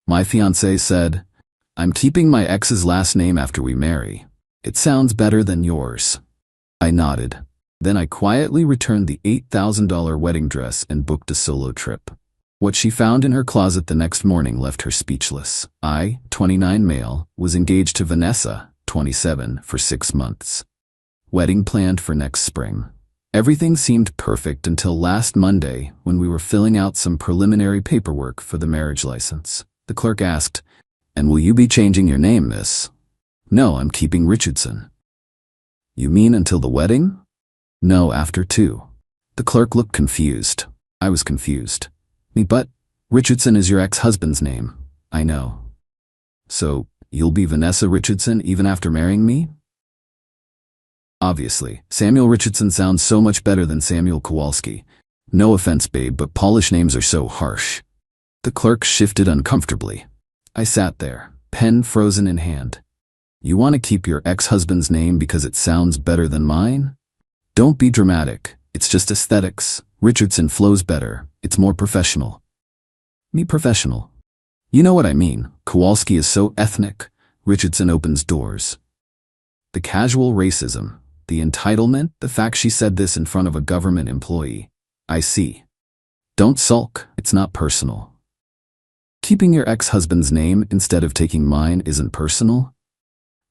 My fiancé said, "I'm keeping my ex's last name after we marry. It sounds better than yours." I nodded. Then I quietly returned the $8,000 wedding dress and booked a solo trip. What she found in her closet the next morning left her speechless. I, 29 male, was engaged to Vanessa, 27, for 6 months. Wedding planned for next spring. Everything seemed perfect until last Monday when we were filling out some preliminary paperwork for the marriage license. The clerk asked, "And will you be changing your name, miss?" "No, I'm keeping Richardson." "You mean until the wedding?" "No, after 2. The clerk looked confused. I was confused. "But Richardson is your ex-husband's name." "I know." "So, you'll be Vanessa Richardson even after marrying me?" Obviously, Samuel Richardson sounds so much better than Samuel Kowalski. No offense, babe, but Polish names are so harsh. The clerk shifted uncomfortably. I sat there, pen frozen in hand. "You want to keep your ex-husband's name because it sounds better than mine? Don't be dramatic. It's just aesthetics. Richardson flows better. It's more professional." "Me professional?" "You know what I mean. Kowalski is so ethnic. Richardson opens doors." The casual racism, the entitlement, the fact she said this in front of a government employee. I see. Don't sulk. It's not personal. Keeping your ex-husband's name instead of taking mine isn't personal?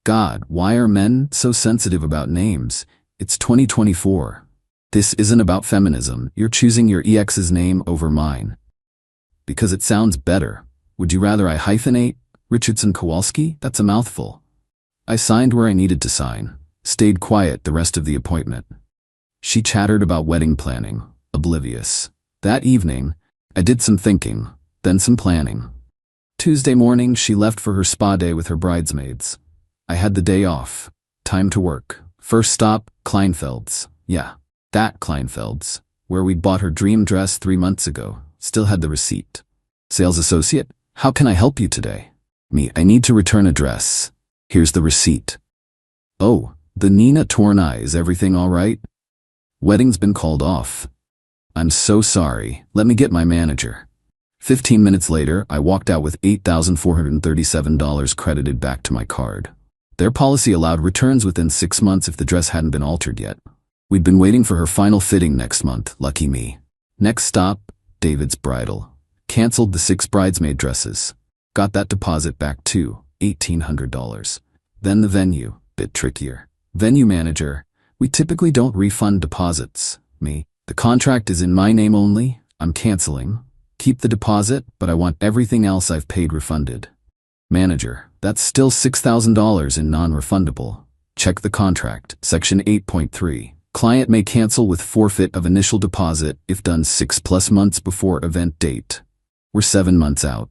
God, why are men so sensitive about names? It's 2024. This isn't about feminism. You're choosing your ex's name over mine. Because it sounds better. Would you rather I hyphenate? Richardson Kowalski? That's a mouthful. I signed where I needed to sign. Stayed quiet the rest of the appointment. She chattered about wedding planning, oblivious. That evening, I did some thinking, then some planning. Tuesday morning, she left for her spa day with her bridesmaids. I had the day off. Time to work. First stop, Kleinfeld's. Yeah. That Kleinfeld's, where we'd bought her dream dress 3 months ago. Still had the receipt. "Sales associate, how can I help you today?" "Me, I need to return a dress. Here's the receipt." "Oh, the Nina Tornai, is everything all right?" "Wedding's been called off." "I'm so sorry. Let me get my manager." 15 minutes later, I walked out with $8,437 credited back to my card. Their policy allowed returns within 6 months if the dress hadn't been altered yet. We'd been waiting for her final fitting next month, lucky me. Next stop, David's bridal. Canceled the 6 bridesmaid dresses. Got that deposit back too, $1,800. Then the venue, bit trickier. Venue manager, we typically don't refund deposits. Me, the contract is in my name only, I'm canceling. Keep the deposit, but I want everything else I've paid refunded. Manager, that's still $6,000 in non-refundable. Check the contract, section 8.3. Client may cancel with forfeit of initial deposit if done 6+ months before event date. We're 7 months out.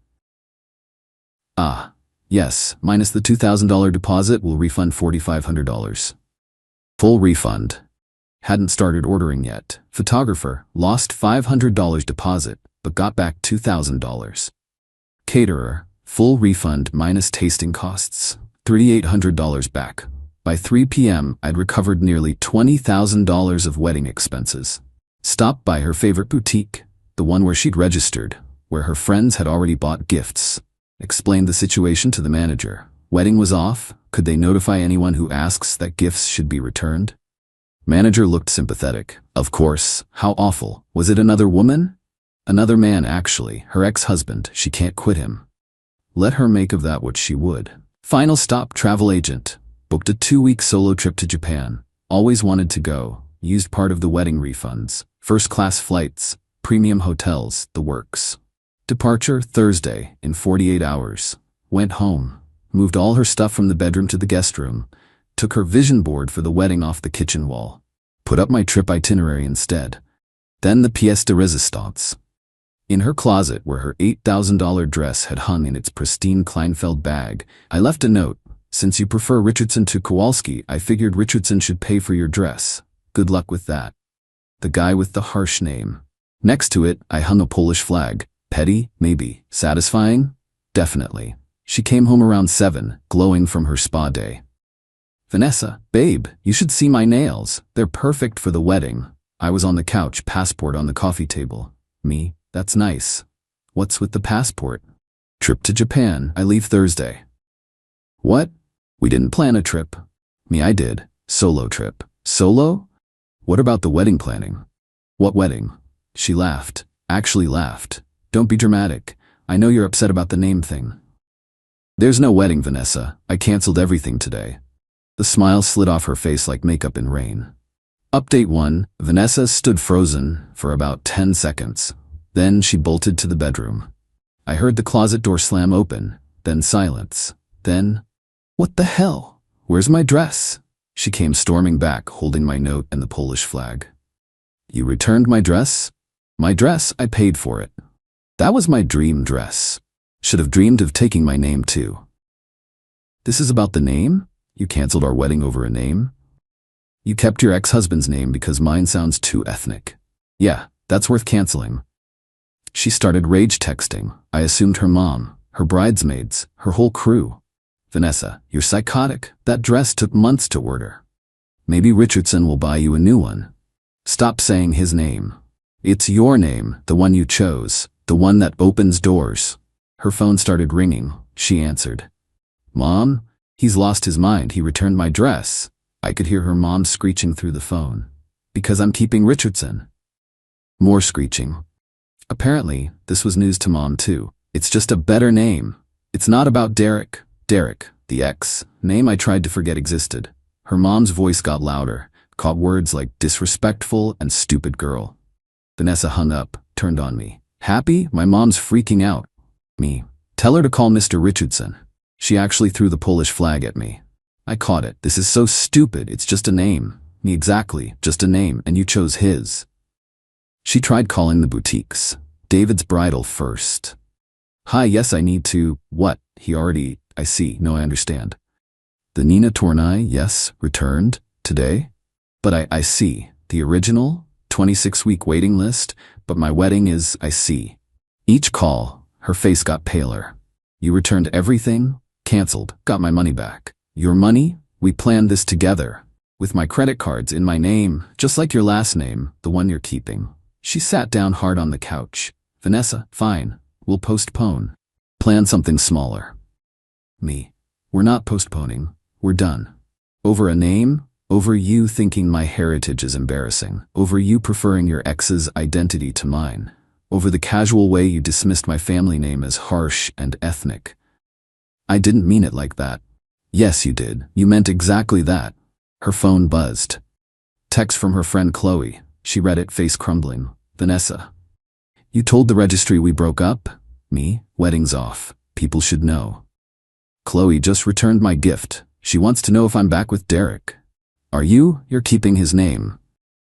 Ah, yes, minus the $2,000 deposit will refund $4,500. Full refund. Hadn't started ordering yet. Photographer, lost $500 deposit, but got back $2,000. Caterer, full refund minus tasting costs, $3,800 back. By 3 p.m., I'd recovered nearly $20,000 of wedding expenses. Stopped by her favorite boutique, the one where she'd registered, where her friends had already bought gifts. Explained the situation to the manager. Wedding was off. Could they notify anyone who asks that gifts should be returned? Manager looked sympathetic. Of course. How awful. Was it another woman? Another man, actually. Her ex-husband. She can't quit him. Let her make of that what she would. Final stop, travel agent. Booked a 2-week solo trip to Japan. Always wanted to go. Used part of the wedding refunds. First-class flights, premium hotels, the works. Departure Thursday in 48 hours. Went home. Moved all her stuff from the bedroom to the guest room. Took her vision board for the wedding off the kitchen wall. Put up my trip itinerary instead. Then the pièce de résistance. In her closet where her $8,000 dress had hung in its pristine Kleinfeld bag, I left a note. Since you prefer Richardson to Kowalski, I figured Richardson should pay for your dress. Good luck with that. The guy with the harsh name. Next to it, I hung a Polish flag. Petty? Maybe. Satisfying? Definitely. She came home around 7, glowing from her spa day. Vanessa, babe, you should see my nails. They're perfect for the wedding. I was on the couch, passport on the coffee table. Me, that's nice. What's with the passport? Trip to Japan. I leave Thursday. What? We didn't plan a trip. Me, I did. Solo trip. Solo? What about the wedding planning? What wedding? She laughed. Actually laughed. Don't be dramatic. I know you're upset about the name thing. There's no wedding, Vanessa. I canceled everything today. The smile slid off her face like makeup in rain. Update 1. Vanessa stood frozen for about 10 seconds. Then she bolted to the bedroom. I heard the closet door slam open, then silence. Then, what the hell? Where's my dress? She came storming back, holding my note and the Polish flag. You returned my dress? My dress, I paid for it. That was my dream dress. Should have dreamed of taking my name too. This is about the name? You canceled our wedding over a name? You kept your ex-husband's name because mine sounds too ethnic. Yeah, that's worth canceling. She started rage texting. I assumed her mom, her bridesmaids, her whole crew. Vanessa, you're psychotic. That dress took months to order. Maybe Richardson will buy you a new one. Stop saying his name. It's your name, the one you chose, the one that opens doors. Her phone started ringing. She answered. Mom? He's lost his mind. He returned my dress. I could hear her mom screeching through the phone. Because I'm keeping Richardson. More screeching. Apparently, this was news to Mom too. It's just a better name. It's not about Derek. Derek, the ex, name I tried to forget existed. Her mom's voice got louder, caught words like disrespectful and stupid girl. Vanessa hung up, turned on me. Happy? My mom's freaking out. Me. Tell her to call Mr. Richardson. She actually threw the Polish flag at me. I caught it. This is so stupid. It's just a name. Me, exactly, just a name, and you chose his. She tried calling the boutiques. David's Bridal first. Hi, yes, I need to. What? He already. I see. No, I understand. The Nina Tornai, yes, returned. Today? But I see. The original? 26-week waiting list? But my wedding is, I see. Each call, her face got paler. You returned everything? Canceled. Got my money back. Your money? We planned this together. With my credit cards in my name, just like your last name, the one you're keeping. She sat down hard on the couch. Vanessa, fine. We'll postpone. Plan something smaller. Me. We're not postponing. We're done. Over a name? Over you thinking my heritage is embarrassing. Over you preferring your ex's identity to mine. Over the casual way you dismissed my family name as harsh and ethnic. I didn't mean it like that. Yes, you did. You meant exactly that. Her phone buzzed. Text from her friend Chloe. She read it, face crumbling. Vanessa. You told the registry we broke up? Me? Wedding's off. People should know. Chloe just returned my gift. She wants to know if I'm back with Derek. Are you? You're keeping his name.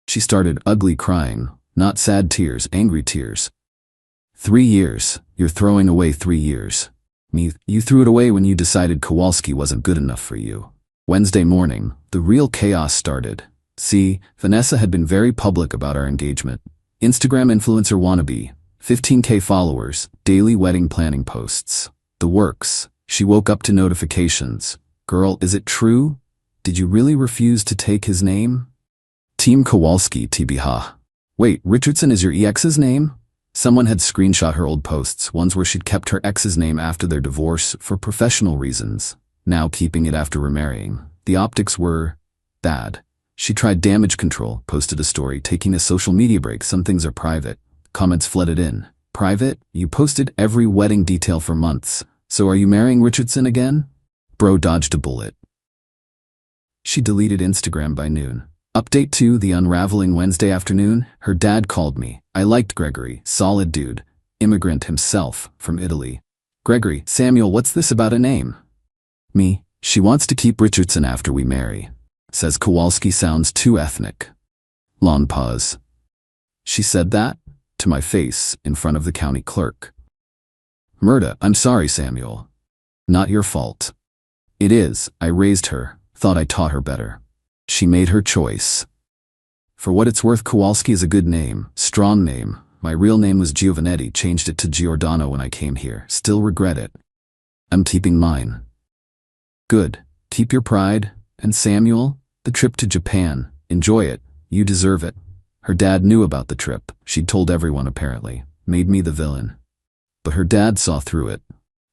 She started ugly crying. Not sad tears, angry tears. 3 years. You're throwing away 3 years. Me, you threw it away when you decided Kowalski wasn't good enough for you. Wednesday morning, the real chaos started. See, Vanessa had been very public about our engagement. Instagram influencer wannabe, 15K followers, daily wedding planning posts. The works. She woke up to notifications. Girl, is it true? Did you really refuse to take his name? Team Kowalski TBH. Wait, Richardson is your ex's name? Someone had screenshot her old posts, ones where she'd kept her ex's name after their divorce for professional reasons, now keeping it after remarrying. The optics were bad. She tried damage control, posted a story, taking a social media break. Some things are private. Comments flooded in. Private? You posted every wedding detail for months. So are you marrying Richardson again? Bro dodged a bullet. She deleted Instagram by noon. Update 2, the unraveling Wednesday afternoon. Her dad called me. I liked Gregory, solid dude. Immigrant himself, from Italy. Gregory, Samuel, what's this about a name? Me, she wants to keep Richardson after we marry. Says Kowalski sounds too ethnic. Long pause. She said that? To my face, in front of the county clerk. Murda, I'm sorry, Samuel. Not your fault. It is. I raised her, thought I taught her better. She made her choice. For what it's worth, Kowalski is a good name, strong name. My real name was Giovanetti, changed it to Giordano when I came here. Still regret it. I'm keeping mine. Good. Keep your pride. And Samuel, the trip to Japan. Enjoy it. You deserve it. Her dad knew about the trip. She'd told everyone apparently. Made me the villain. But her dad saw through it.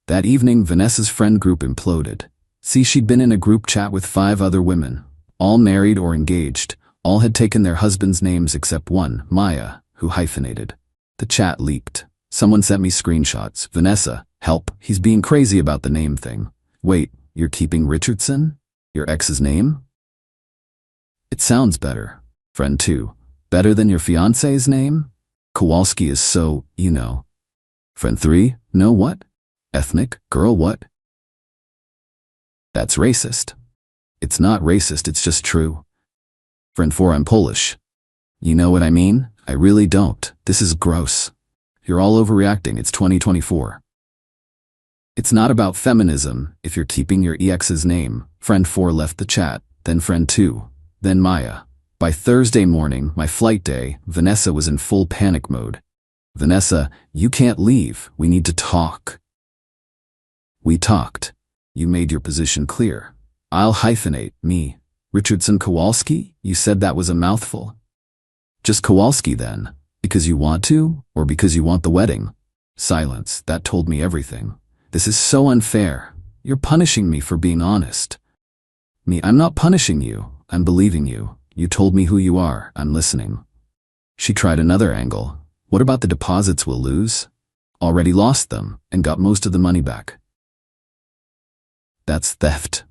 That evening, Vanessa's friend group imploded. See, she'd been in a group chat with 5 other women, all married or engaged. All had taken their husbands' names except one, Maya, who hyphenated. The chat leaked. Someone sent me screenshots. Vanessa, help, he's being crazy about the name thing. Wait, you're keeping Richardson? Your ex's name? It sounds better. Friend 2, better than your fiancé's name? Kowalski is so, you know. Friend 3, no what? Ethnic, girl what? That's racist. It's not racist, it's just true. Friend 4, I'm Polish. You know what I mean? I really don't. This is gross. You're all overreacting, it's 2024. It's not about feminism if you're keeping your ex's name. Friend 4 left the chat, then friend 2, then Maya. By Thursday morning, my flight day, Vanessa was in full panic mode. Vanessa, you can't leave. We need to talk. We talked. You made your position clear. I'll hyphenate, me. Richardson Kowalski? You said that was a mouthful. Just Kowalski then. Because you want to, or because you want the wedding? Silence. That told me everything. This is so unfair. You're punishing me for being honest. Me, I'm not punishing you. I'm believing you. You told me who you are. I'm listening. She tried another angle. What about the deposits we'll lose? Already lost them, and got most of the money back. That's theft.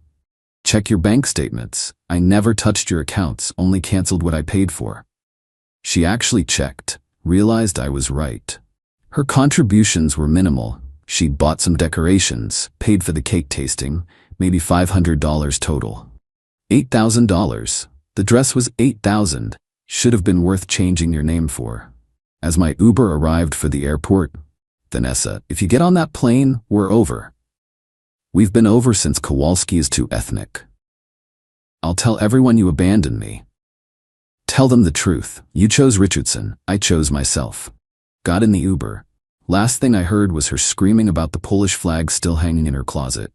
Check your bank statements. I never touched your accounts, only canceled what I paid for. She actually checked, realized I was right. Her contributions were minimal. She'd bought some decorations, paid for the cake tasting, maybe $500 total. $8,000. The dress was $8,000. Should have been worth changing your name for. As my Uber arrived for the airport, Vanessa, if you get on that plane, we're over. We've been over since Kowalski is too ethnic. I'll tell everyone you abandoned me. Tell them the truth. You chose Richardson, I chose myself. Got in the Uber. Last thing I heard was her screaming about the Polish flag still hanging in her closet.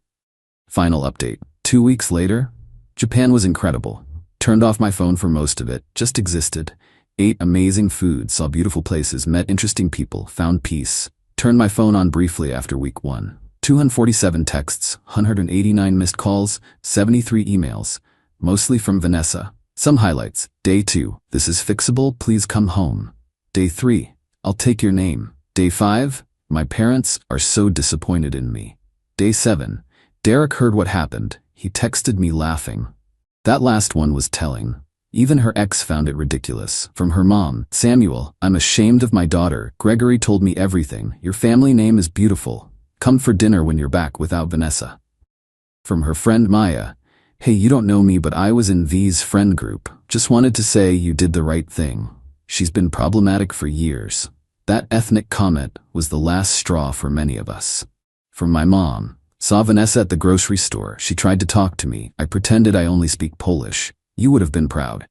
Final update. 2 weeks later, Japan was incredible. Turned off my phone for most of it, just existed. Ate amazing food, saw beautiful places, met interesting people, found peace. Turned my phone on briefly after week 1. 247 texts, 189 missed calls, 73 emails, mostly from Vanessa. Some highlights. Day 2, this is fixable, please come home. Day 3, I'll take your name. Day 5, my parents are so disappointed in me. Day 7, Derek heard what happened. He texted me laughing. That last one was telling. Even her ex found it ridiculous. From her mom, Samuel, I'm ashamed of my daughter. Gregory told me everything. Your family name is beautiful. Come for dinner when you're back without Vanessa. From her friend Maya, hey, you don't know me, but I was in V's friend group. Just wanted to say you did the right thing. She's been problematic for years. That ethnic comment was the last straw for many of us. From my mom, saw Vanessa at the grocery store. She tried to talk to me. I pretended I only speak Polish. You would have been proud.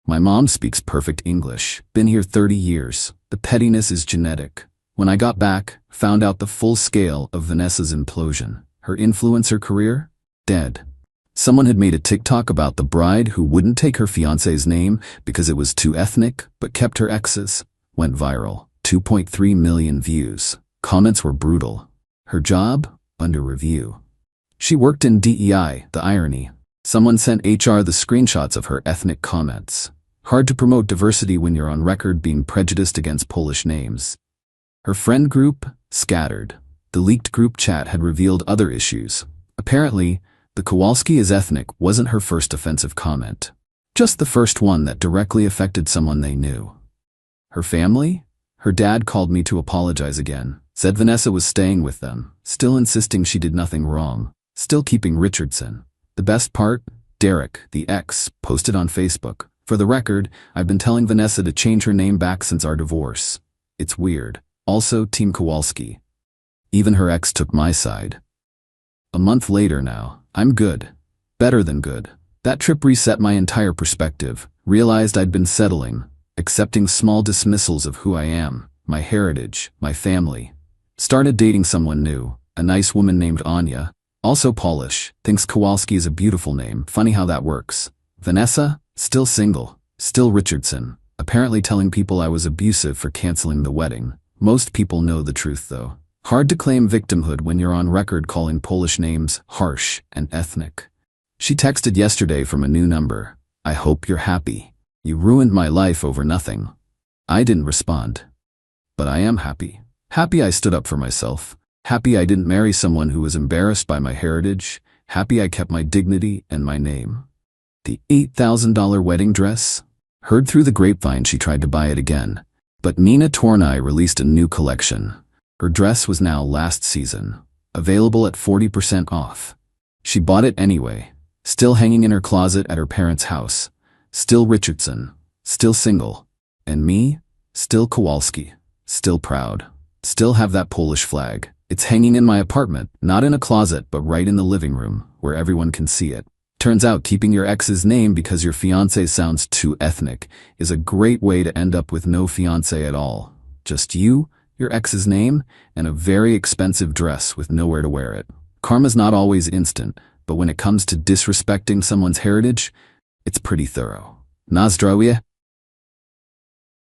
My mom speaks perfect English. Been here 30 years. The pettiness is genetic. When I got back, found out the full scale of Vanessa's implosion. Her influencer career? Dead. Someone had made a TikTok about the bride who wouldn't take her fiancé's name because it was too ethnic, but kept her ex's. Went viral. 2.3 million views. Comments were brutal. Her job? Under review. She worked in DEI, the irony. Someone sent HR the screenshots of her ethnic comments. Hard to promote diversity when you're on record being prejudiced against Polish names. Her friend group? Scattered. The leaked group chat had revealed other issues. Apparently, the Kowalski is ethnic wasn't her first offensive comment. Just the first one that directly affected someone they knew. Her family? Her dad called me to apologize again. Said Vanessa was staying with them, still insisting she did nothing wrong, still keeping Richardson. The best part? Derek, the ex, posted on Facebook. For the record, I've been telling Vanessa to change her name back since our divorce. It's weird. Also, Team Kowalski. Even her ex took my side. A month later now, I'm good. Better than good. That trip reset my entire perspective. Realized I'd been settling, accepting small dismissals of who I am, my heritage, my family. Started dating someone new, a nice woman named Anya, also Polish, thinks Kowalski is a beautiful name. Funny how that works. Vanessa, still single, still Richardson, apparently telling people I was abusive for canceling the wedding. Most people know the truth though. Hard to claim victimhood when you're on record calling Polish names harsh and ethnic. She texted yesterday from a new number. I hope you're happy. You ruined my life over nothing. I didn't respond. But I am happy. Happy I stood up for myself. Happy I didn't marry someone who was embarrassed by my heritage. Happy I kept my dignity and my name. The $8,000 wedding dress? Heard through the grapevine she tried to buy it again. But Mina Tornai released a new collection. Her dress was now last season, available at 40% off. She bought it anyway, still hanging in her closet at her parents' house. Still Richardson, still single. And me? Still Kowalski, still proud. Still have that Polish flag. It's hanging in my apartment, not in a closet, but right in the living room, where everyone can see it. Turns out keeping your ex's name because your fiancé sounds too ethnic is a great way to end up with no fiancé at all. Just you, your ex's name, and a very expensive dress with nowhere to wear it. Karma's not always instant, but when it comes to disrespecting someone's heritage, it's pretty thorough. Na zdrowie.